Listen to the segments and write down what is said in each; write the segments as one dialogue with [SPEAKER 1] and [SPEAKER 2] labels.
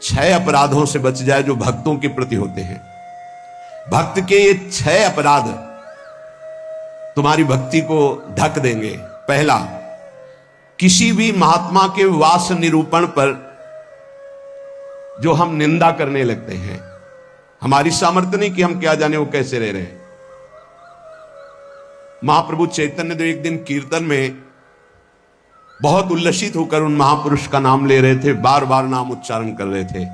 [SPEAKER 1] 6 अपराधों से बच जाए जो भक्तों के प्रति होते हैं। भक्त के ये 6 अपराध तुम्हारी भक्ति को ढक देंगे। पहला, किसी भी महात्मा के वास निरूपण पर जो हम निंदा करने लगते हैं। हमारी सामर्थ्य नहीं कि हम क्या जाने वो कैसे रह रहे हैं। महाप्रभु चैतन्य देव एक दिन कीर्तन में बहुत उल्लसित होकर उन महापुरुष का नाम ले रहे थे, बार बार नाम उच्चारण कर रहे थे।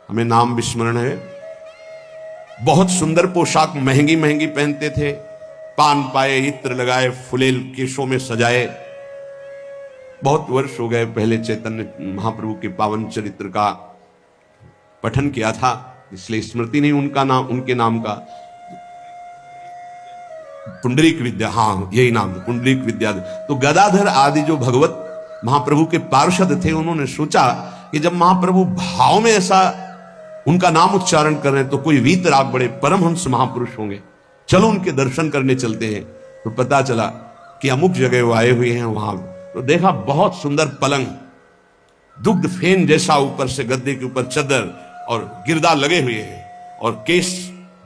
[SPEAKER 1] हमें नाम विस्मरण है। बहुत सुंदर पोशाक महंगी महंगी पहनते थे, पान पाए, इत्र लगाए, फुलेल केशों में सजाए। बहुत वर्ष हो गए पहले चैतन्य महाप्रभु के पावन चरित्र का पठन किया था, इसलिए स्मृति नहीं उनका नाम, उनके नाम का। पुंडरीक विद्या, हाँ यही नाम, पुंडरीक विद्या। तो गदाधर आदि जो भगवत महाप्रभु के पार्षद थे, उन्होंने सोचा कि जब महाप्रभु भाव में ऐसा उनका नाम उच्चारण कर रहे हैं तो कोई वीतराग बड़े परमहंस महापुरुष होंगे, चलो उनके दर्शन करने चलते हैं। तो पता चला कि अमुक जगह वो आए हुए हैं। वहां तो देखा बहुत सुंदर पलंग, दुग्ध फेन जैसा, ऊपर से गद्दे के ऊपर चदर और गिरदा लगे हुए हैं, और केस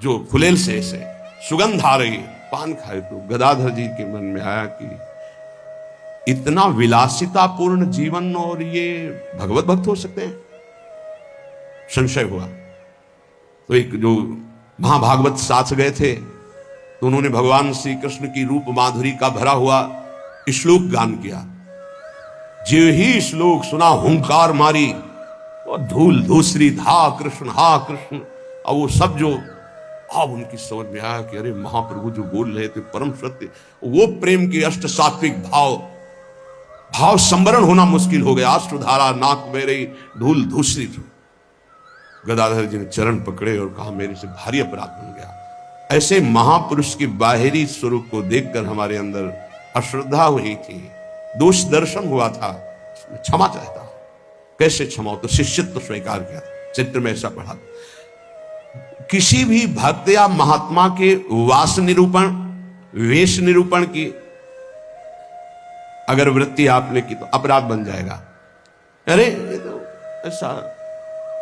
[SPEAKER 1] जो फुलेल से ऐसे सुगंध आ रही है, पान खाए। तो गदाधर जी के मन में आया कि इतना विलासितापूर्ण जीवन और ये भगवत भक्त हो सकते हैं। संशय हुआ। तो एक जो महाभागवत साथ गए थे, तो उन्होंने भगवान श्री कृष्ण की रूप माधुरी का भरा हुआ श्लोक गान किया। जो ही श्लोक सुना हुंकार मारी, और धूल धूसरी हा कृष्ण हा कृष्ण। और वो सब जो अब उनकी समझ में आया कि अरे महाप्रभु जो बोल रहे थे परम सत्य, वो प्रेम के अष्ट सात्विक भाव संवरण होना मुश्किल हो गया। अष्टधारा नाक बह रही, धूल धूसरी थी। गदाधर जी ने चरण पकड़े और कहा मेरे से भारी अपराध बन गया। ऐसे महापुरुष के बाहरी स्वरूप को देखकर हमारे अंदर अश्रद्धा हुई थी, दोष दर्शन हुआ था, क्षमा चाहता हूं। कैसे क्षमा हो? तो शिष्यत्व स्वीकार किया। चित्र में ऐसा पढ़ा, किसी भी भक्त या महात्मा के वास निरूपण, वेश निरूपण की अगर वृत्ति आपने की तो अपराध बन जाएगा। अरे ये तो ऐसा,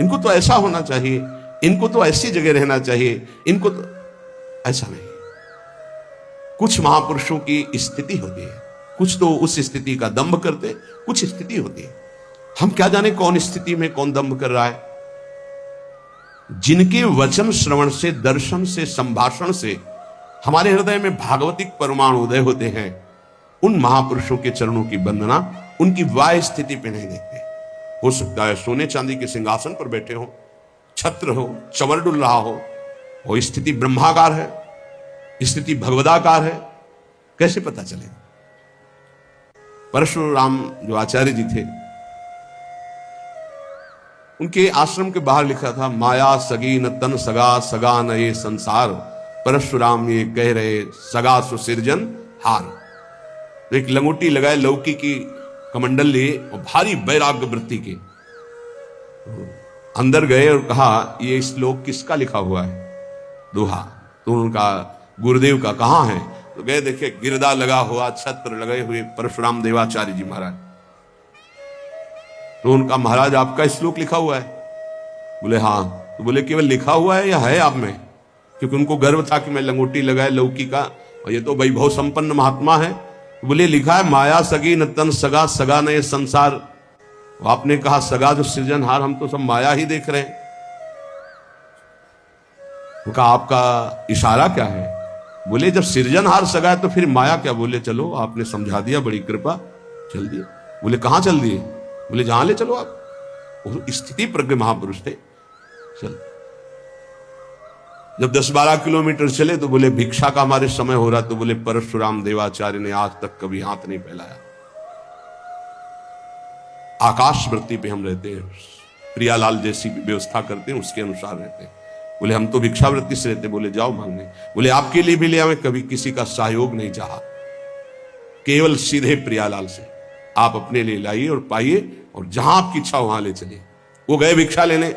[SPEAKER 1] इनको तो ऐसा होना चाहिए, इनको तो ऐसी जगह रहना चाहिए, इनको तो ऐसा नहीं। कुछ महापुरुषों की स्थिति होती है, कुछ तो उस स्थिति का दंभ करते, कुछ स्थिति होती है। हम क्या जाने कौन स्थिति में कौन दंभ कर रहा है। जिनके वचन श्रवण से, दर्शन से, संभाषण से हमारे हृदय में भागवतिक परमाणु उदय होते हैं, उन महापुरुषों के चरणों की वंदना उनकी वाह स्थिति पे नहीं देखते। हो सकता है सोने चांदी के सिंहासन पर बैठे हो, छत्र हो, चमर डुल रहा हो, वो स्थिति ब्रह्माकार है, स्थिति भगवदाकार है, कैसे पता चलेगा? परशुराम जो आचार्य जी थे, उनके आश्रम के बाहर लिखा था, माया सगी न तन सगा, सगा न ये संसार। परशुराम ये कह रहे सगा सुसिरजन हार। तो एक लंगोटी लगाए, लौकी की कमंडल लिए और भारी वैराग्य वृत्ति के अंदर गए और कहा ये श्लोक किसका लिखा हुआ है? दोहा। तो उनका गुरुदेव का कहाँ है? तो गए, देखे गिरदा लगा हुआ, छत्र लगे हुए परशुराम देवाचार्य जी महाराज। तो उनका, महाराज आपका श्लोक लिखा हुआ है? बोले हाँ। तो बोले केवल लिखा हुआ है या है आप में? क्योंकि उनको गर्व था कि मैं लंगोटी लगाए लौकी का, और ये तो वैभव संपन्न महात्मा है। तो बोले लिखा है माया सगी न तन सगा, सगा न ये संसार। आपने कहा सगा जो सृजनहार, हम तो सब माया ही देख रहे हैं। उनका आपका इशारा क्या है? बोले जब सृजनहार सगा है तो फिर माया क्या? बोले चलो आपने समझा दिया, बड़ी कृपा, चल दिए। बोले कहां चल दिए? बोले जहां ले चलो आप। स्थिति प्रज्ञ महापुरुष थे। चल, जब 10-12 किलोमीटर चले तो बोले भिक्षा का हमारे समय हो रहा। तो बोले परशुराम देवाचार्य ने आज तक कभी हाथ नहीं फैलाया, आकाश वृत्ति पे हम रहते हैं, प्रियालाल जैसी व्यवस्था करते हैं उसके अनुसार रहते हैं। बोले हम तो भिक्षा वृत्ति से रहते। बोले जाओ मांगने। बोले आपके लिए भी ले आवे, कभी किसी का सहयोग नहीं चाहा, केवल सीधे प्रियालाल से आप अपने लिए लाइए और पाइए, और जहां आपकी इच्छा वहां ले चलिए। वो गए भिक्षा लेने,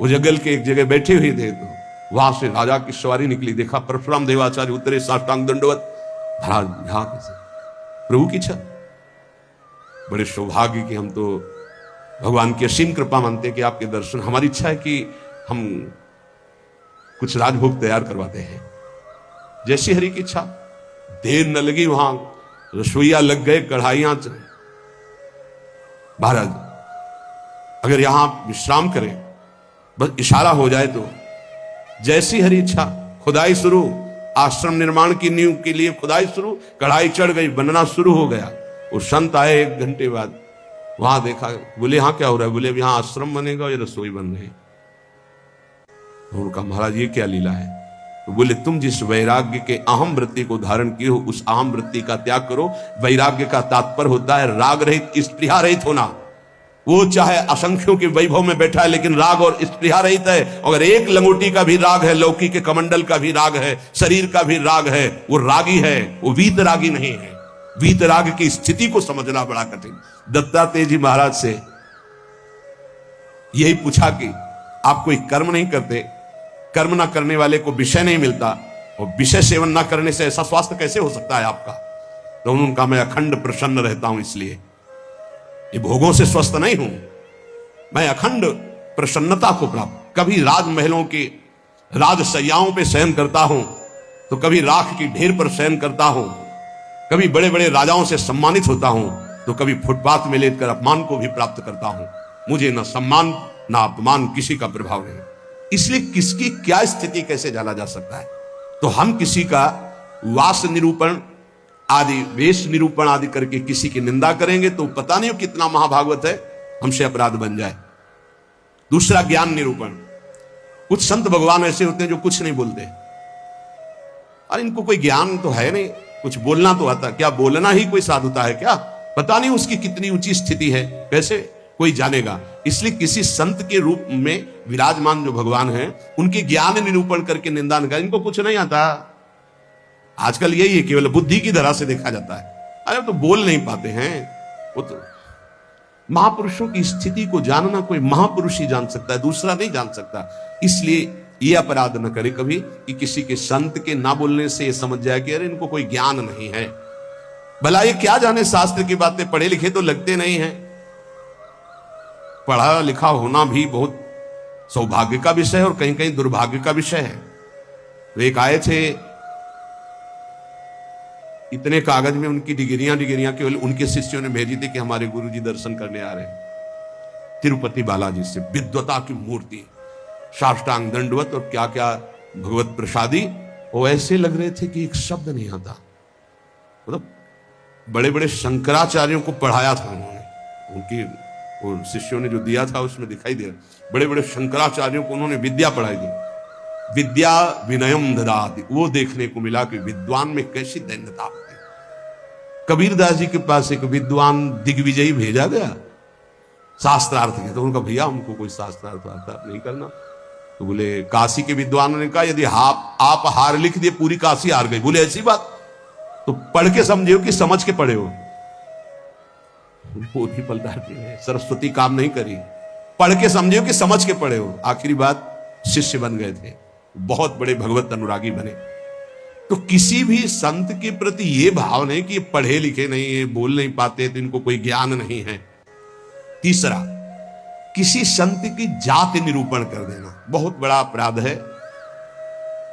[SPEAKER 1] वो जंगल के एक जगह बैठे हुए थे, तो वहां से राजा की सवारी निकली। देखा परशुराम देवाचार्य उतरे, साष्टांग दंडवत। महाराज यहाँ कैसे? प्रभु की इच्छा। बड़े सौभाग्य कि हम तो भगवान की असीम कृपा मानते हैं कि आपके दर्शन, हमारी इच्छा है कि हम कुछ राजभोग तैयार करवाते हैं। जैसी हरि की इच्छा। देर न लगी, वहां रसोईया लग गए, कढ़ाइयां। महाराज अगर यहां विश्राम करें, बस इशारा हो जाए तो जैसी हरि इच्छा, खुदाई शुरू, आश्रम निर्माण की नींव के लिए खुदाई शुरू, कढ़ाई चढ़ गई, बनना शुरू हो गया। वो संत आए 1 घंटे बाद, वहां देखा, बोले यहां क्या हो रहा है? बोले यहां आश्रम बनेगा, ये रसोई बन रही। उनका महाराज ये क्या लीला है? तो बोले तुम जिस वैराग्य के अहम वृत्ति को धारण किए हो, उस अहम वृत्ति का त्याग करो। वैराग्य का तात्पर्य होता है राग रहित, स्पृहा रहित होना। वो चाहे असंख्यों के वैभव में बैठा है, लेकिन राग और स्पृहा रहित है। अगर एक लंगोटी का भी राग है, लौकी के कमंडल का भी राग है, शरीर का भी राग है, वो रागी है, वो वीत रागी नहीं है। वीत राग की स्थिति को समझना बड़ा कठिन। दत्तात्रेय जी महाराज से यही पूछा कि आप कोई कर्म नहीं करते, कर्म ना करने वाले को विषय नहीं मिलता, और विषय सेवन ना करने से ऐसा स्वास्थ्य कैसे हो सकता है आपका? तो उनका मैं अखंड प्रसन्न रहता हूं, इसलिए ये भोगों से स्वस्थ नहीं हूं, मैं अखंड प्रसन्नता को प्राप्त। कभी राजमहलों के राजसैयाओं पे शयन करता हूं, तो कभी राख की ढेर पर शयन करता हूं, कभी बड़े बड़े राजाओं से सम्मानित होता हूं, तो कभी फुटपाथ में लेटकर अपमान को भी प्राप्त करता हूं। मुझे न सम्मान न अपमान किसी का प्रभाव नहीं। इसलिए किसकी क्या स्थिति कैसे जाना जा सकता है? तो हम किसी का वास निरूपण आदि, वेश निरूपण आदि करके किसी की निंदा करेंगे तो पता नहीं कितना महाभागवत है, हमसे अपराध बन जाए। दूसरा ज्ञान निरूपण। कुछ संत भगवान ऐसे होते हैं जो कुछ नहीं बोलते। अरे इनको कोई ज्ञान तो है नहीं, कुछ बोलना तो आता, क्या बोलना ही कोई साधुता है क्या? पता नहीं उसकी कितनी ऊंची स्थिति है, कैसे कोई जानेगा? इसलिए किसी संत के रूप में विराजमान जो भगवान हैं, उनके ज्ञान निरूपण करके निंदा न करें। इनको कुछ नहीं आता। आजकल यही है, केवल बुद्धि की तरह से देखा जाता है। अरे तो बोल नहीं पाते हैं। वो तो महापुरुषों की स्थिति को जानना कोई महापुरुष ही जान सकता है, दूसरा नहीं जान सकता। इसलिए ये अपराध न करे कभी कि किसी के संत के ना बोलने से ये समझ जाए कि अरे इनको कोई ज्ञान नहीं है। भला ये क्या जाने शास्त्र की बातें, पढ़े लिखे तो लगते नहीं हैं। पढ़ा लिखा होना भी बहुत सौभाग्य का विषय है और कहीं कहीं दुर्भाग्य का विषय है। तो एक आए थे, इतने कागज में उनकी डिग्रियां केवल उनके शिष्यों ने भेजी थी कि हमारे गुरुजी दर्शन करने आ रहे हैं। तिरुपति बालाजी से विद्वता की मूर्ति, साष्टांग दंडवत और क्या क्या भगवत प्रसादी। वो ऐसे लग रहे थे कि एक शब्द नहीं आता। मतलब बड़े बड़े शंकराचार्यों को पढ़ाया था उन्होंने, उनकी वो शिष्यों ने जो दिया था उसमें दिखाई दे रहा। बड़े बड़े शंकराचार्यों को उन्होंने विद्या पढ़ाई थी। विद्या विनयम ददाति, वो देखने को मिला कि विद्वान में कैसी दैन्यता होती है। कबीरदास जी के पास एक विद्वान दिग्विजयी भेजा गया शास्त्रार्थ के, तो उनका भैया हमको कोई शास्त्रार्थ आता नहीं करना। तो बोले काशी के विद्वानों ने कहा यदि आप हार लिख दिए पूरी काशी हार गई। बोले ऐसी बात? तो पढ़ के समझे हो कि समझ के पढ़े हो? वो भी पलटाते हैं, सरस्वती काम नहीं करी। पढ़ के समझे हो कि समझ के पढ़े हो? आखिरी बात शिष्य बन गए थे, बहुत बड़े भगवत अनुरागी बने। तो किसी भी संत के प्रति ये भाव नहीं कि ये पढ़े लिखे नहीं है, बोल नहीं पाते, तो इनको कोई ज्ञान नहीं है। तीसरा, किसी संत की जाति निरूपण कर देना बहुत बड़ा अपराध है।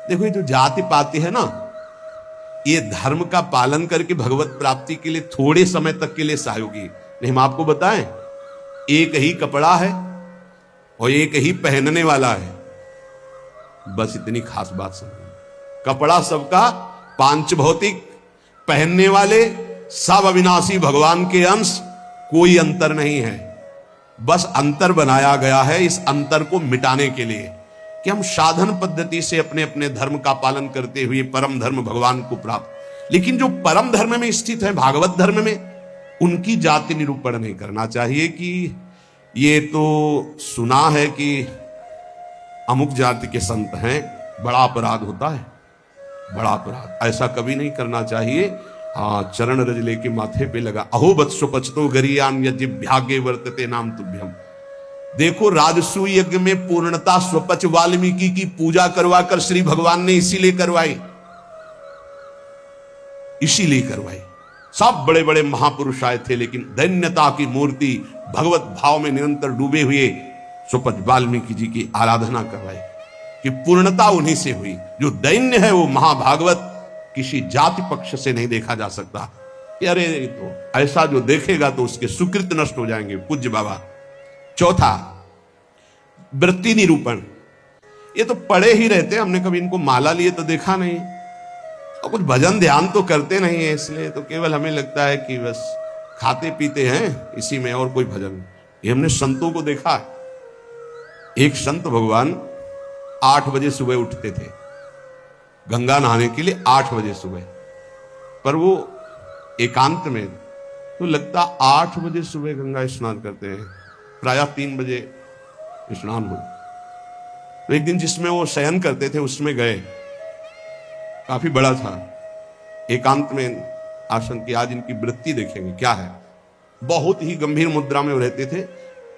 [SPEAKER 1] देखो ये जो जाति पाति है ना, ये धर्म का पालन करके भगवत प्राप्ति के लिए थोड़े समय तक के लिए सहयोगी। नहीं, हम आपको बताएं, एक ही कपड़ा है और एक ही पहनने वाला है, बस इतनी खास बात समझ। कपड़ा सबका पांच भौतिक, पहनने वाले सब अविनाशी भगवान के अंश, कोई अंतर नहीं है। बस अंतर बनाया गया है इस अंतर को मिटाने के लिए कि हम साधन पद्धति से अपने अपने धर्म का पालन करते हुए परम धर्म भगवान को प्राप्त। लेकिन जो परम धर्म में स्थित है, भागवत धर्म में, उनकी जाति निरूपण नहीं करना चाहिए कि ये तो सुना है कि अमुक जाति के संत हैं। बड़ा अपराध होता है, बड़ा अपराध। ऐसा कभी नहीं करना चाहिए। हाँ, चरण रज लेके माथे पे लगा, अहो बत्सो पचतो गरियान यज्ञ वर्तते नाम तुभ्यम। देखो राजसू यज्ञ में पूर्णता स्वपच वाल्मीकि की पूजा करवाकर श्री भगवान ने इसीलिए करवाई, इसीलिए करवाई। सब बड़े बड़े महापुरुष आए थे, लेकिन दैन्यता की मूर्ति भगवत भाव में निरंतर डूबे हुए सुपथ वाल्मीकि जी की आराधना करवाई कि पूर्णता उन्हीं से हुई। जो दैन्य है वो महाभागवत किसी जाति पक्ष से नहीं देखा जा सकता कि अरे तो ऐसा जो देखेगा तो उसके सुकृत नष्ट हो जाएंगे। पूज्य बाबा। चौथा, वृत्ति निरूपण। ये तो पढ़े ही रहते, हमने कभी इनको माला लिए तो देखा नहीं, और कुछ भजन ध्यान तो करते नहीं है, इसलिए तो केवल हमें लगता है कि बस खाते पीते हैं इसी में, और कोई भजन। ये हमने संतों को देखा है। एक संत भगवान 8 बजे सुबह उठते थे गंगा नहाने के लिए, 8 बजे सुबह, पर वो एकांत में, तो लगता 8 बजे सुबह गंगा स्नान करते हैं, प्रायः 3 बजे स्नान हो। तो एक दिन जिसमें वो शयन करते थे उसमें गए, काफी बड़ा था, एकांत में आसन की, आज इनकी वृत्ति देखेंगे क्या है। बहुत ही गंभीर मुद्रा में वो रहते थे,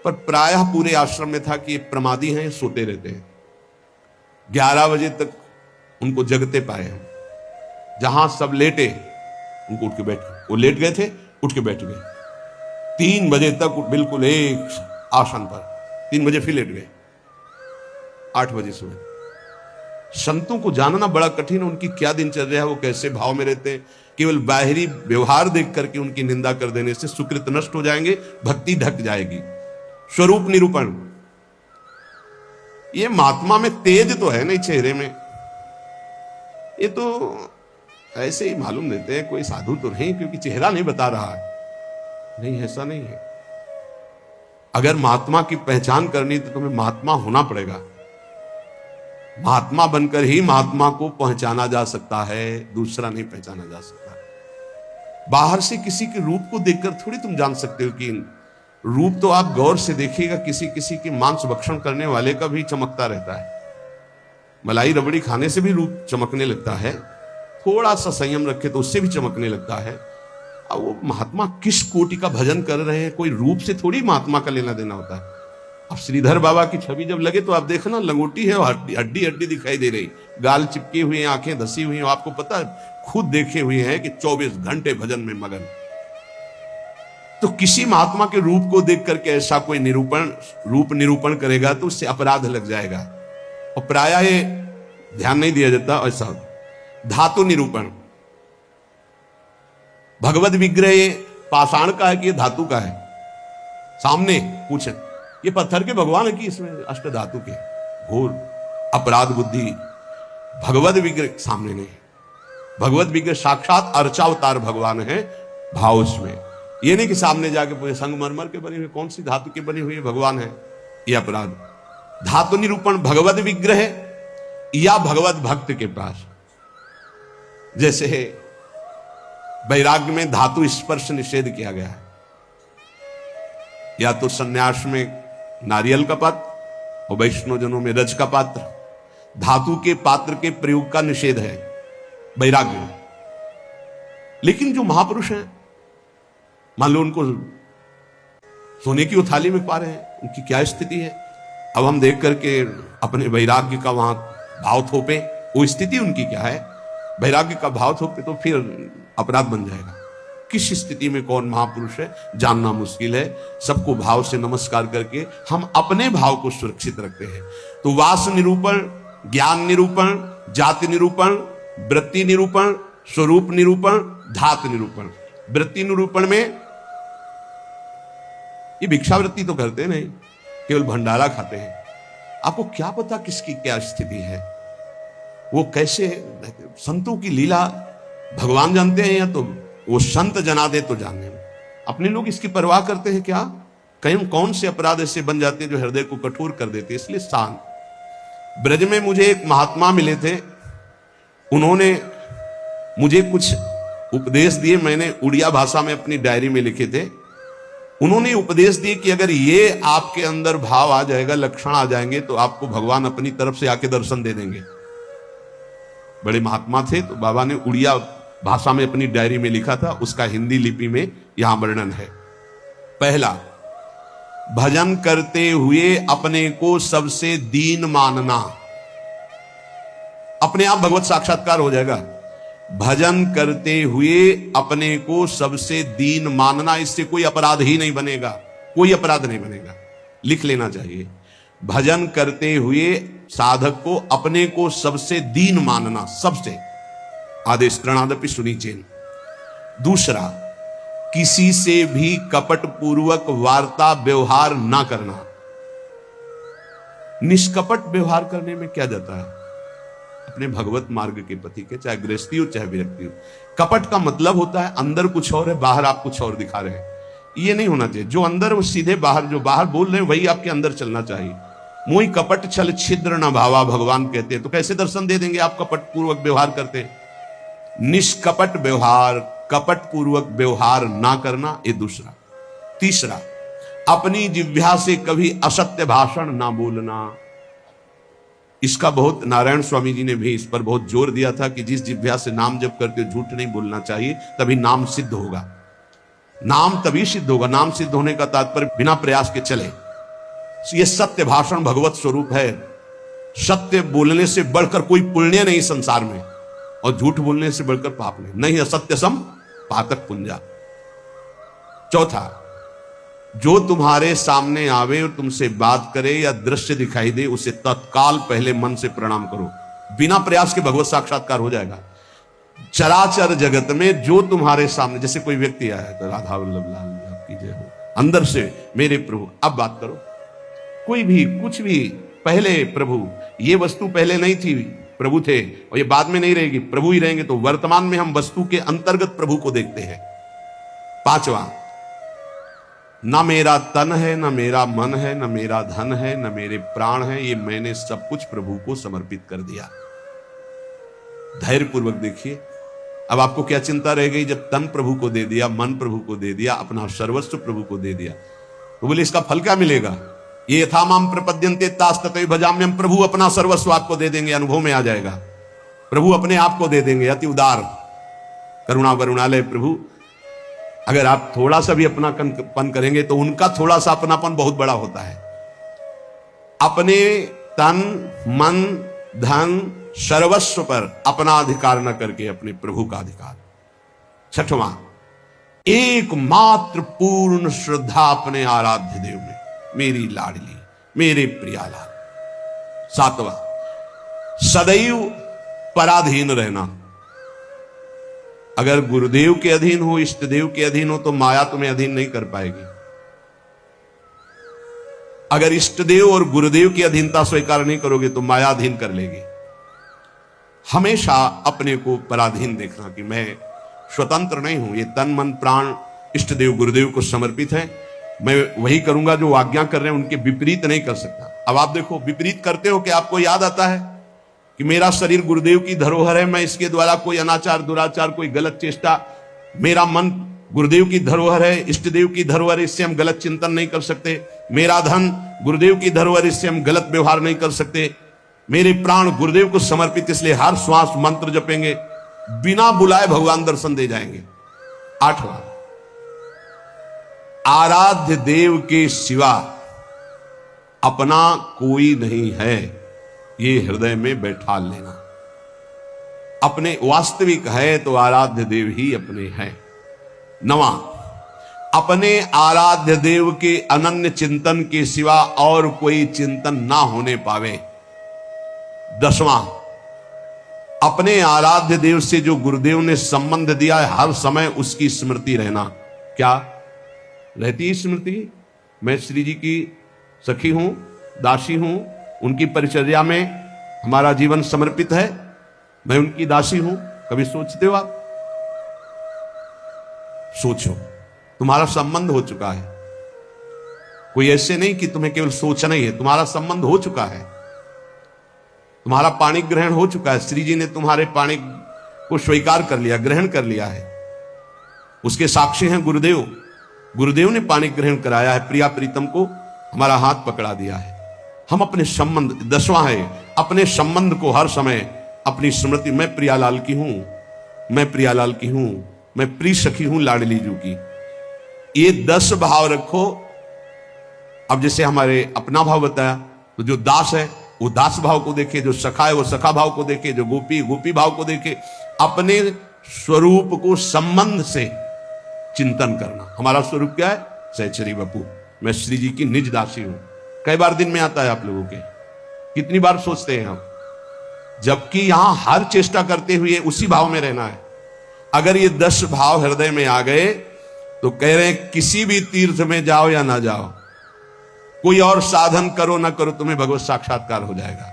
[SPEAKER 1] पर प्रायः पूरे आश्रम में था कि ये प्रमादी हैं, सोते रहते हैं। 11 बजे तक उनको जगते पाए हम, जहां सब लेटे उनको उठ के बैठ, वो लेट गए थे, उठ के बैठ गए। 3 बजे तक बिल्कुल एक आसन पर, 3 बजे फिर लेट गए, 8 बजे सुबह। संतों को जानना बड़ा कठिन है, उनकी क्या दिनचर्या है, वो कैसे भाव में रहते हैं। केवल बाहरी व्यवहार देख करके उनकी निंदा कर देने से सुकृत नष्ट हो जाएंगे, भक्ति ढक जाएगी। स्वरूप निरूपण। ये महात्मा में तेज तो है नहीं चेहरे में, ये तो ऐसे ही मालूम देते हैं कोई साधु तो नहीं, क्योंकि चेहरा नहीं बता रहा है। नहीं, ऐसा नहीं है। अगर महात्मा की पहचान करनी तो तुम्हें महात्मा होना पड़ेगा। महात्मा बनकर ही महात्मा को पहचाना जा सकता है, दूसरा नहीं पहचाना जा सकता। बाहर से किसी के रूप को देखकर थोड़ी तुम जान सकते हो कि रूप तो आप गौर से देखिएगा, किसी किसी के मांस भक्षण करने वाले का भी चमकता रहता है, मलाई रबड़ी खाने से भी रूप चमकने लगता है, थोड़ा सा संयम रखे तो उससे भी चमकने लगता है। अब वो महात्मा किस कोटि का भजन कर रहे हैं, कोई रूप से थोड़ी महात्मा का लेना देना होता है। अब श्रीधर बाबा की छवि जब लगे तो आप देखना लंगोटी है, हड्डी हड्डी दिखाई दे रही, गाल चिपकी हुई है, आंखें धसी हुई हैं। आपको पता है, खुद देखे हुए हैं कि 24 घंटे भजन में मगन। तो किसी महात्मा के रूप को देख करके ऐसा कोई रूप निरूपण करेगा तो उससे अपराध लग जाएगा, और प्रायः ये ध्यान नहीं दिया जाता। ऐसा धातु निरूपण। भगवत विग्रह पाषाण का है कि ये धातु का है, सामने पूछे ये पत्थर के भगवान है कि इसमें अष्ट धातु के। घोर अपराध बुद्धि। भगवत विग्रह सामने नहीं, भगवत विग्रह साक्षात अर्चावतार भगवान है, भाव उसमें। ये नहीं कि सामने जाके पूछे संगमरमर के बने हुए कौन सी धातु के बने हुए भगवान है, ये अपराध। धातु निरूपण भगवत विग्रह या भगवत भक्त के पास। जैसे वैराग्य में धातु स्पर्श निषेध किया गया है, या तो सन्यास में नारियल का पात्र और वैष्णव जनों में रज का पात्र। धातु के पात्र के प्रयोग का निषेध है वैराग्य में। लेकिन जो महापुरुष हैं, मान लो उनको सोने की थाली में पा रहे हैं, उनकी क्या स्थिति है। अब हम देख करके अपने वैराग्य का वहां भाव थोपे, वो स्थिति उनकी क्या है। वैराग्य का भाव थोपे तो फिर अपराध बन जाएगा। किस स्थिति में कौन महापुरुष है जानना मुश्किल है। सबको भाव से नमस्कार करके हम अपने भाव को सुरक्षित रखते हैं। तो वास निरूपण, ज्ञान निरूपण, जाति निरूपण, वृत्ति निरूपण, स्वरूप निरूपण, धातु निरूपण। वृत्ति निरूपण में ये भिक्षावृत्ति तो करते नहीं, केवल भंडारा खाते हैं। आपको क्या पता किसकी क्या स्थिति है, वो कैसे। संतों की लीला भगवान जानते हैं, या तो वो संत जना दे तो जानने में। अपने लोग इसकी परवाह करते हैं क्या। कहीं कौन से अपराध ऐसे बन जाते हैं जो हृदय को कठोर कर देते हैं। इसलिए शांत। ब्रज में मुझे एक महात्मा मिले थे, उन्होंने मुझे कुछ उपदेश दिए, मैंने उड़िया भाषा में अपनी डायरी में लिखे थे। उन्होंने उपदेश दिए कि अगर ये आपके अंदर भाव आ जाएगा, लक्षण आ जाएंगे, तो आपको भगवान अपनी तरफ से आके दर्शन दे देंगे। बड़े महात्मा थे, तो बाबा ने उड़िया भाषा में अपनी डायरी में लिखा था, उसका हिंदी लिपि में यहां वर्णन है। पहला, भजन करते हुए अपने को सबसे दीन मानना। अपने आप भगवत साक्षात्कार हो जाएगा। भजन करते हुए अपने को सबसे दीन मानना, इससे कोई अपराध ही नहीं बनेगा, कोई अपराध नहीं बनेगा, लिख लेना चाहिए। भजन करते हुए साधक को अपने को सबसे दीन मानना, सबसे आदेश त्रणादपि सुनिचेन। दूसरा, किसी से भी कपट पूर्वक वार्ता व्यवहार ना करना। निष्कपट व्यवहार करने में क्या जाता है? अपने भगवत मार्ग के पति के, चाहे गृहस्थी हो चाहे विरक्ति हो। कपट का मतलब होता है अंदर कुछ और है, बाहर आप कुछ और दिखा रहे हैं। ये नहीं होना चाहिए। जो अंदर वो सीधे बाहर, जो बाहर बोल रहे हैं वही आपके अंदर चलना चाहिए। मोहि कपट छल छिद्र न भावा, भगवान कहते हैं। तो कैसे दर्शन दे देंगे आप कपट पूर्वक व्यवहार करते हैं? निष्कपट व्यवहार, कपट पूर्वक व्यवहार ना करना, ये दूसरा। तीसरा, अपनी जिह्वा से कभी असत्य भाषण ना बोलना। इसका बहुत नारायण स्वामी जी ने भी इस पर बहुत जोर दिया था कि जिस जिह्वा से नाम जप करके झूठ नहीं बोलना चाहिए, तभी नाम सिद्ध होगा। नाम तभी सिद्ध होगा। नाम सिद्ध होने का तात्पर्य बिना प्रयास के चले। ये सत्य भाषण भगवत स्वरूप है। सत्य बोलने से बढ़कर कोई पुण्य नहीं संसार में, और झूठ बोलने से बढ़कर पाप नहीं। असत्य सम पातक पुंजा। चौथा, जो तुम्हारे सामने आवे और तुमसे बात करे या दृश्य दिखाई दे, उसे तत्काल पहले मन से प्रणाम करो। बिना प्रयास के भगवत साक्षात्कार हो जाएगा। चराचर जगत में जो तुम्हारे सामने, जैसे कोई व्यक्ति आया तो राधा वल्लभ लाल आपकी जय हो, अंदर से मेरे प्रभु, अब बात करो। कोई भी कुछ भी, पहले प्रभु, ये वस्तु पहले नहीं थी, प्रभु थे, और ये बाद में नहीं रहेगी, प्रभु ही रहेंगे। तो वर्तमान में हम वस्तु के अंतर्गत प्रभु को देखते हैं। पांचवा, ना मेरा तन है, ना मेरा मन है, ना मेरा धन है, ना मेरे प्राण है, ये मैंने सब कुछ प्रभु को समर्पित कर दिया। धैर्य पूर्वक देखिए। अब आपको क्या चिंता रह गई? जब तन प्रभु को दे दिया, मन प्रभु को दे दिया, अपना सर्वस्व प्रभु को दे दिया, तो बोले इसका फल क्या मिलेगा? ये यथा माम प्रपद्यन्ते तास्ततै भजाम्यहम्। प्रभु अपना सर्वस्व आपको दे देंगे, अनुभव में आ जाएगा। प्रभु अपने आप को दे देंगे। अति उदार, करुणा वरुणालय प्रभु। अगर आप थोड़ा सा भी अपनापन करेंगे तो उनका थोड़ा सा अपनापन बहुत बड़ा होता है। अपने तन मन धन सर्वस्व पर अपना अधिकार न करके अपने प्रभु का अधिकार। छठवां, एकमात्र पूर्ण श्रद्धा अपने आराध्य देव में, मेरी लाडली, मेरे प्रियालाल। सातवां, सदैव पराधीन रहना। अगर गुरुदेव के अधीन हो, इष्ट देव के अधीन हो, तो माया तुम्हें अधीन नहीं कर पाएगी। अगर इष्ट देव और गुरुदेव की अधीनता स्वीकार नहीं करोगे तो माया अधीन कर लेगी। हमेशा अपने को पराधीन देखना कि मैं स्वतंत्र नहीं हूं। ये तन मन प्राण इष्ट देव गुरुदेव को समर्पित है। मैं वही करूंगा जो आज्ञा कर रहे हैं, उनके विपरीत नहीं कर सकता। अब आप देखो, विपरीत करते हो कि आपको याद आता है कि मेरा शरीर गुरुदेव की धरोहर है, मैं इसके द्वारा कोई अनाचार दुराचार कोई गलत चेष्टा, मेरा मन गुरुदेव की धरोहर है, इष्ट देव की धरोहर, इससे हम गलत चिंतन नहीं कर सकते। मेरा धन गुरुदेव की धरोहर, इससे हम गलत व्यवहार नहीं कर सकते। मेरे प्राण गुरुदेव को समर्पित, इसलिए हर श्वास मंत्र जपेंगे, बिना बुलाए भगवान दर्शन दे जाएंगे। आठवां, आराध्य देव के सिवा अपना कोई नहीं है, ये हृदय में बैठा लेना। अपने वास्तविक है तो आराध्य देव ही अपने हैं। नवा, अपने आराध्य देव के अनन्य चिंतन के सिवा और कोई चिंतन ना होने पावे। दसवां, अपने आराध्य देव से जो गुरुदेव ने संबंध दिया है, हर समय उसकी स्मृति रहना। क्या रहती है स्मृति? मैं श्री जी की सखी हूं, दासी हूं, उनकी परिचर्या में हमारा जीवन समर्पित है, मैं उनकी दासी हूं। कभी सोचते हो आप? सोचो, तुम्हारा संबंध हो चुका है। कोई ऐसे नहीं कि तुम्हें केवल सोचना ही है, तुम्हारा संबंध हो चुका है। तुम्हारा पाणी ग्रहण हो चुका है। श्री जी ने तुम्हारे पाणी को स्वीकार कर लिया, ग्रहण कर लिया है। उसके साक्षी हैं गुरुदेव। गुरुदेव ने पाणी ग्रहण कराया है, प्रिया प्रीतम को हमारा हाथ पकड़ा दिया है। हम अपने संबंध, दसवां है, अपने संबंध को हर समय अपनी स्मृति, मैं प्रियालाल की हूं, मैं प्रियालाल की हूं, मैं प्रिय सखी हूं लाडली जू की। ये 10 भाव रखो। अब जैसे हमारे अपना भाव बताया, तो जो दास है वो दास भाव को देखे, जो सखा है वो सखा भाव को देखे, जो गोपी गोपी भाव को देखे। अपने स्वरूप को संबंध से चिंतन करना। हमारा स्वरूप क्या है? सहचरी बपू, मैं श्री जी की निज दासी हूं। कई बार दिन में आता है आप लोगों के, कितनी बार सोचते हैं हम, जबकि यहां हर चेष्टा करते हुए उसी भाव में रहना है। अगर ये 10 भाव हृदय में आ गए तो कह रहे हैं किसी भी तीर्थ में जाओ या ना जाओ, कोई और साधन करो ना करो, तुम्हें भगवत साक्षात्कार हो जाएगा।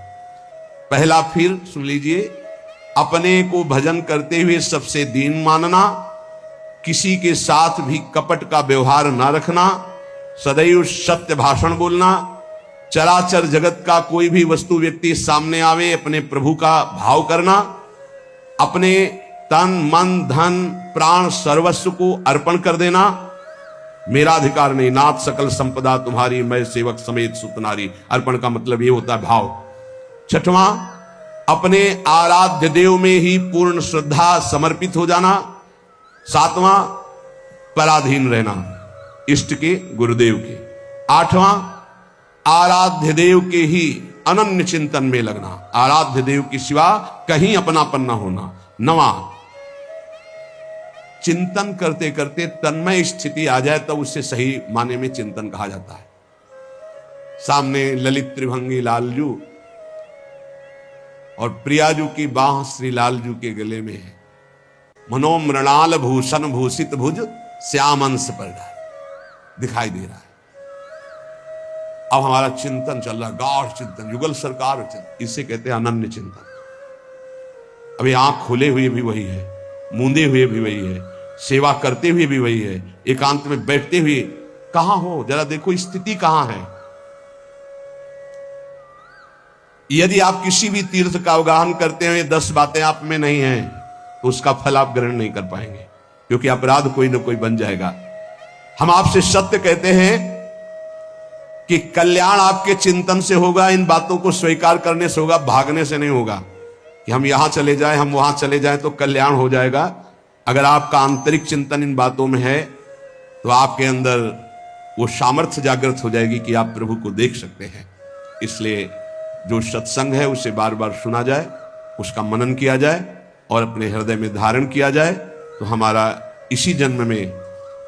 [SPEAKER 1] पहला फिर सुन लीजिए, अपने को भजन करते हुए सबसे दीन मानना, किसी के साथ भी कपट का व्यवहार ना रखना, सदैव सत्य भाषण बोलना, चराचर जगत का कोई भी वस्तु व्यक्ति सामने आवे अपने प्रभु का भाव करना, अपने तन मन धन प्राण सर्वस्व को अर्पण कर देना, मेरा अधिकार नहीं, नाथ सकल संपदा तुम्हारी, मैं सेवक समेत सुतनारी। अर्पण का मतलब ये होता है भाव। छठवां, अपने आराध्य देव में ही पूर्ण श्रद्धा समर्पित हो जाना। सातवां, पराधीन रहना इष्ट के गुरुदेव के। आठवां, आराध्य देव के ही अनन्य चिंतन में लगना, आराध्य देव के सिवा कहीं अपनापन न होना। नवां, चिंतन करते करते तन्मय स्थिति आ जाए तब उसे सही माने में चिंतन कहा जाता है। सामने ललित त्रिभंगी लालजू और प्रियाजू की बाह श्री लालजू के गले में है। मनोमृणाल भूषण भूषित भुज श्यामंश पर दिखाई दे रहा है। अब हमारा चिंतन चल रहा है, गाढ़ चिंतन, युगल सरकार चिंतन, इसे कहते हैं अनन्य चिंतन। अभी आंख खोले हुए भी वही है, मूंदे हुए भी वही है, सेवा करते हुए भी वही है, एकांत में बैठते हुए कहां हो, जरा देखो स्थिति कहां है। यदि आप किसी भी तीर्थ का अवगाहन करते हुए 10 बातें आप में नहीं हैं तो उसका फल आप ग्रहण नहीं कर पाएंगे, क्योंकि अपराध कोई ना कोई बन जाएगा। हम आपसे सत्य कहते हैं कि कल्याण आपके चिंतन से होगा, इन बातों को स्वीकार करने से होगा, भागने से नहीं होगा कि हम यहां चले जाएं, हम वहां चले जाएं तो कल्याण हो जाएगा। अगर आपका आंतरिक चिंतन इन बातों में है तो आपके अंदर वो सामर्थ्य जागृत हो जाएगी कि आप प्रभु को देख सकते हैं। इसलिए जो सत्संग है उसे बार बार सुना जाए, उसका मनन किया जाए और अपने हृदय में धारण किया जाए तो हमारा इसी जन्म में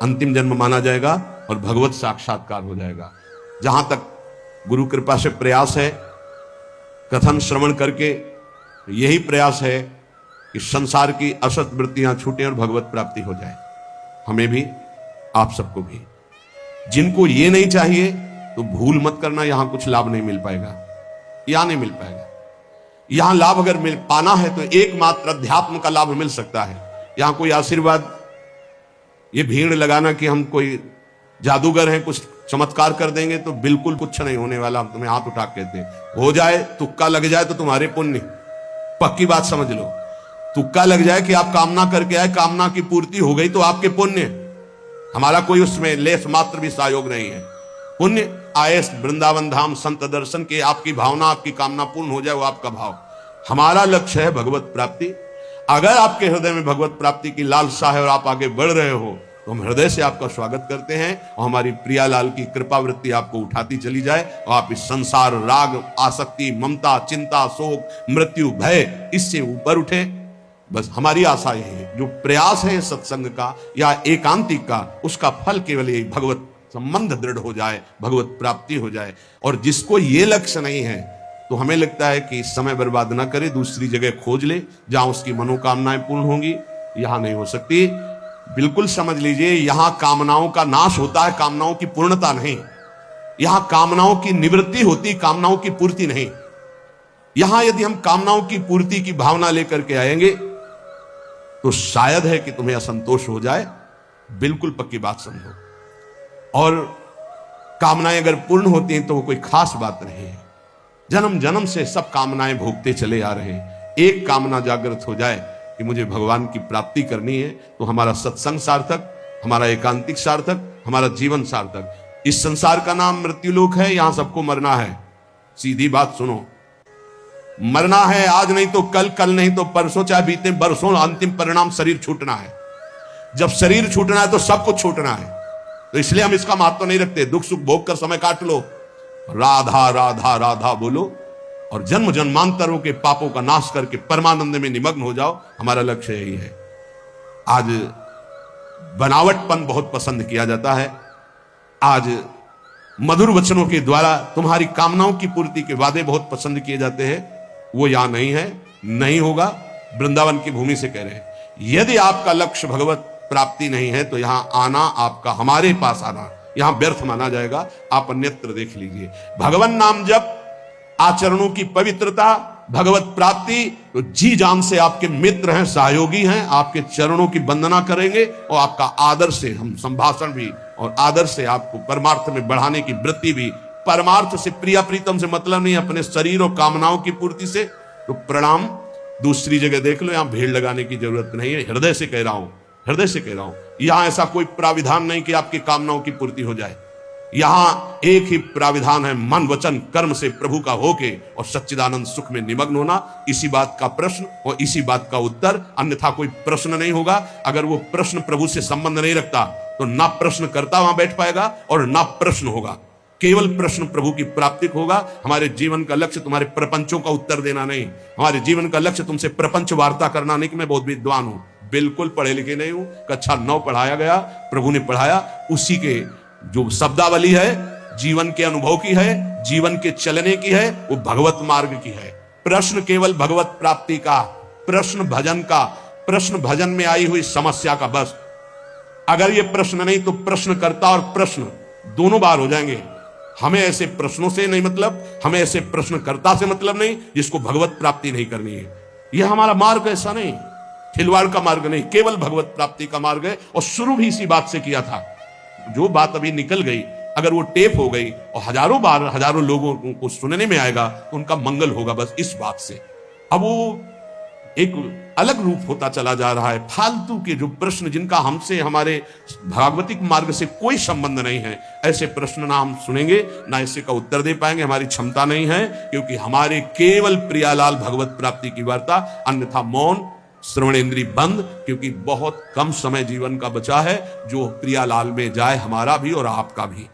[SPEAKER 1] अंतिम जन्म माना जाएगा और भगवत साक्षात्कार हो जाएगा। जहां तक गुरु कृपा से प्रयास है, कथन श्रवण करके यही प्रयास है कि संसार की असत वृत्तियां छूटें और भगवत प्राप्ति हो जाए। हमें भी, आप सबको भी। जिनको ये नहीं चाहिए तो भूल मत करना, यहां कुछ लाभ नहीं मिल पाएगा, यहां नहीं मिल पाएगा। यहां लाभ अगर मिल पाना है तो एकमात्र अध्यात्म का लाभ मिल सकता है। यहां कोई आशीर्वाद, ये भीड़ लगाना कि हम कोई जादूगर हैं, कुछ चमत्कार कर देंगे, तो बिल्कुल कुछ नहीं होने वाला। हम तुम्हें हाथ उठा कहते हैं, हो जाए तुक्का लग जाए तो तुम्हारे पुण्य, पक्की बात समझ लो। तुक्का लग जाए कि आप कामना करके आए, कामना की पूर्ति हो गई तो आपके पुण्य, हमारा कोई उसमें लेस मात्र भी सहयोग नहीं है। पुण्य आए वृंदावन धाम संत दर्शन के, आपकी भावना, आपकी कामना पूर्ण हो जाए, वो आपका भाव। हमारा लक्ष्य है भगवत प्राप्ति। अगर आपके हृदय में भगवत प्राप्ति की लालसा है और आप आगे बढ़ रहे हो तो हम हृदय से आपका स्वागत करते हैं और हमारी प्रियालाल की कृपा वृत्ति आपको उठाती चली जाए और आप इस संसार, राग, आसक्ति, ममता, चिंता, शोक, मृत्यु, भय, इससे ऊपर उठे। बस हमारी आशा यही है। जो प्रयास है सत्संग का या एकांतिक का, उसका फल केवल यही, भगवत संबंध दृढ़ हो जाए, भगवत प्राप्ति हो जाए। और जिसको ये लक्ष्य नहीं है तो हमें लगता है कि समय बर्बाद ना करे, दूसरी जगह खोज ले जहां उसकी मनोकामनाएं पूर्ण होंगी। यहां नहीं हो सकती। बिल्कुल समझ लीजिए, यहां कामनाओं का नाश होता है, कामनाओं की पूर्णता नहीं। यहां कामनाओं की निवृत्ति होती, कामनाओं की पूर्ति नहीं। यहां यदि हम कामनाओं की पूर्ति की भावना लेकर के आएंगे तो शायद है कि तुम्हें असंतोष हो जाए, बिल्कुल पक्की बात समझो। और कामनाएं अगर पूर्ण होती हैं तो वो कोई खास बात नहीं है। जन्म जन्म से सब कामनाएं भोगते चले आ रहे हैं। एक कामना जागृत हो जाए कि मुझे भगवान की प्राप्ति करनी है, तो हमारा सत्संग सार्थक, हमारा एकांतिक सार्थक, हमारा जीवन सार्थक। इस संसार का नाम मृत्युलोक है, यहां सबको मरना है। सीधी बात सुनो, मरना है, आज नहीं तो कल, कल नहीं तो परसों, चाहे बीते बरसों, अंतिम परिणाम शरीर छूटना है। जब शरीर छूटना है तो सब कुछ छूटना है। तो इसलिए हम इसका महत्व नहीं रखते। दुख सुख भोग कर समय काट लो, राधा राधा राधा बोलो और जन्म जन्मांतरों के पापों का नाश करके परमानंद में निमग्न हो जाओ। हमारा लक्ष्य यही है। आज बनावटपन बहुत पसंद किया जाता है। आज मधुर वचनों के द्वारा तुम्हारी कामनाओं की पूर्ति के वादे बहुत पसंद किए जाते हैं। वो यहां नहीं है, नहीं होगा। वृंदावन की भूमि से कह रहे हैं, यदि आपका लक्ष्य भगवत प्राप्ति नहीं है तो यहां आना, आपका हमारे पास आना यहां व्यर्थ माना जाएगा। आप अन्यत्र देख लीजिए। भगवान नाम जप, आचरणों की पवित्रता, भगवत प्राप्ति, तो जी जान से आपके मित्र हैं, सहयोगी हैं, आपके चरणों की वंदना करेंगे और आपका आदर से हम संभाषण भी और आदर से आपको परमार्थ में बढ़ाने की वृत्ति भी। परमार्थ से प्रिया प्रीतम से मतलब नहीं, अपने शरीर और कामनाओं की पूर्ति से। तो प्रणाम, दूसरी जगह देख लो, यहां भीड़ लगाने की जरूरत नहीं है। हृदय से कह रहा हूं, हृदय से कह रहा हूं। यहां ऐसा कोई प्राविधान नहीं कि आपकी कामनाओं की पूर्ति हो जाए। यहां एक ही प्राविधान है, मन वचन कर्म से प्रभु का होके और सच्चिदानंद सुख में निमग्न होना। इसी बात का प्रश्न और इसी बात का उत्तर, अन्यथा कोई प्रश्न नहीं होगा। अगर वो प्रश्न प्रभु से संबंध नहीं रखता तो ना प्रश्न करता वहां बैठ पाएगा और ना प्रश्न होगा। केवल प्रश्न प्रभु की प्राप्ति होगा। हमारे जीवन का लक्ष्य तुम्हारे प्रपंचों का उत्तर देना नहीं। हमारे जीवन का लक्ष्य तुमसे प्रपंच वार्ता करना नहीं कि मैं बहुत विद्वान हूं। बिल्कुल पढ़े लिखे नहीं हूं। कक्षा 9 पढ़ाया गया, प्रभु ने पढ़ाया, उसी के जो शब्दावली है जीवन के अनुभव की है, जीवन के चलने की है, वो भगवत मार्ग की है। प्रश्न केवल भगवत प्राप्ति का, प्रश्न भजन का, प्रश्न भजन में आई हुई समस्या का। बस अगर ये प्रश्न नहीं तो प्रश्नकर्ता और प्रश्न दोनों बार हो जाएंगे। हमें ऐसे प्रश्नों से नहीं मतलब, हमें ऐसे प्रश्नकर्ता से मतलब नहीं जिसको भगवत प्राप्ति नहीं करनी है। यह हमारा मार्ग ऐसा नहीं, खिलवाड़ का मार्ग नहीं, केवल भगवत प्राप्ति का मार्ग है। और शुरू भी इसी बात से किया था। जो बात अभी निकल गई, अगर वो टेप हो गई और हजारों बार हजारों लोगों को सुनने में आएगा तो उनका मंगल होगा, बस इस बात से। अब वो एक अलग रूप होता चला जा रहा है। फालतू के जो प्रश्न जिनका हमसे, हमारे भागवतिक मार्ग से कोई संबंध नहीं है, ऐसे प्रश्न ना हम सुनेंगे ना ऐसे का उत्तर दे पाएंगे। हमारी क्षमता नहीं है, क्योंकि हमारे केवल प्रियालाल भगवत प्राप्ति की वार्ता, अन्यथा मौन श्रवण इंद्री बंद। क्योंकि बहुत कम समय जीवन का बचा है जो प्रियालाल में जाए, हमारा भी और आपका भी।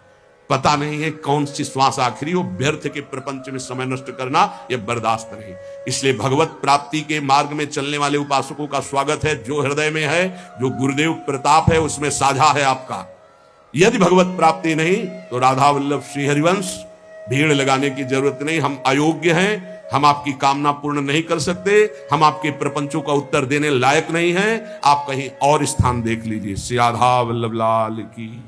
[SPEAKER 1] पता नहीं है कौन सी श्वास आखिरी हो। व्यर्थ के प्रपंच में समय नष्ट करना यह बर्दाश्त नहीं। इसलिए भगवत प्राप्ति के मार्ग में चलने वाले उपासकों का स्वागत है। जो हृदय में है, जो गुरुदेव प्रताप है, उसमें साझा है आपका। यदि भगवत प्राप्ति नहीं तो राधा वल्लभ श्री हरिवंश, भीड़ लगाने की जरूरत नहीं। हम अयोग्य हैं, हम आपकी कामना पूर्ण नहीं कर सकते, हम आपके प्रपंचों का उत्तर देने लायक नहीं हैं। आप कहीं और स्थान देख लीजिए। श्री राधा वल्लभ लाल की।